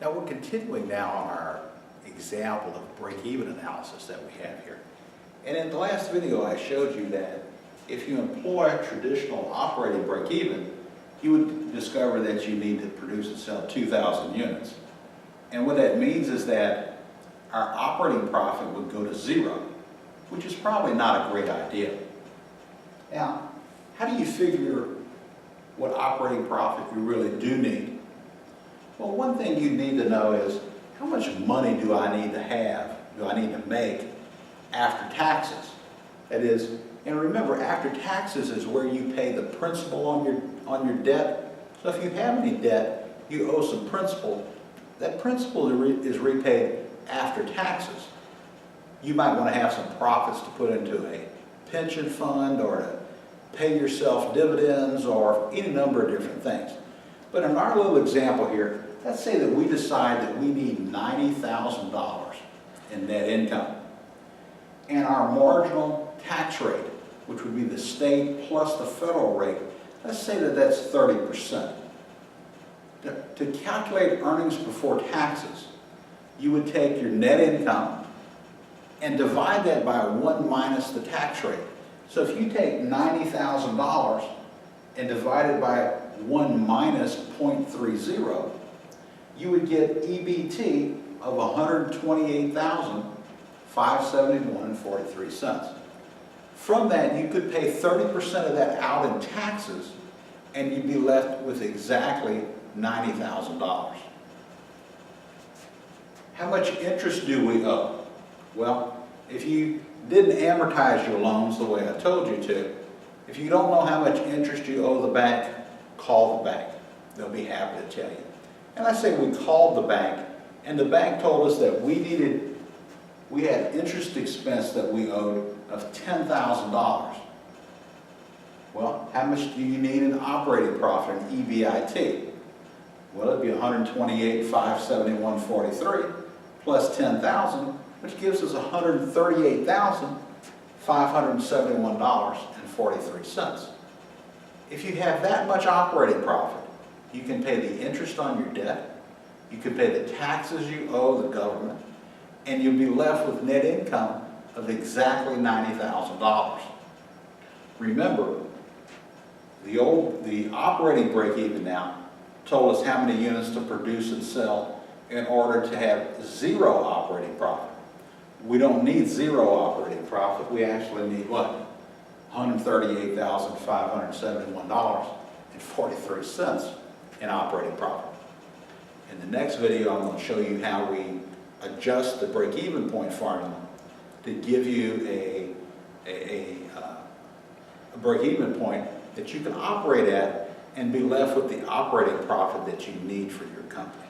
Now we're continuing now on our example of break-even analysis that we have here. And in the last video I showed you that if you employ traditional operating break-even, you would discover that you need to produce and sell 2,000 units. And what that means is that our operating profit would go to zero, which is probably not a great idea. Now, how do you figure what operating profit you really do need? Well, one thing you need to know is how much money do I need to make after taxes? That is, and remember, after taxes is where you pay the principal on your debt. So if you have any debt, you owe some principal. That principal is repaid after taxes. You might want to have some profits to put into a pension fund or to pay yourself dividends or any number of different things. But in our little example here, let's say that we decide that we need $90,000 in net income. And our marginal tax rate, which would be the state plus the federal rate, let's say that that's 30%. To calculate earnings before taxes, you would take your net income and divide that by 1 minus the tax rate. So if you take $90,000 and divide it by 1 minus 0.30, you would get EBIT of $128,571.43. From that, you could pay 30% of that out in taxes, and you'd be left with exactly $90,000. How much interest do we owe? Well, if you didn't amortize your loans the way I told you to, if you don't know how much interest you owe the bank, call the bank. They'll be happy to tell you. And let's say we called the bank, and the bank told us that we had interest expense that we owed of $10,000. Well, how much do you need in operating profit, in EBIT? Well, it'd be $128,571.43 plus $10,000, which gives us $138,571.43. If you have that much operating profit, you can pay the interest on your debt, you can pay the taxes you owe the government, and you'll be left with net income of exactly $90,000. Remember, the operating break-even now told us how many units to produce and sell in order to have zero operating profit. We don't need zero operating profit. We actually need what? $138,571.43 in operating profit. In the next video, I'm going to show you how we adjust the break-even point formula to give you a break-even point that you can operate at and be left with the operating profit that you need for your company.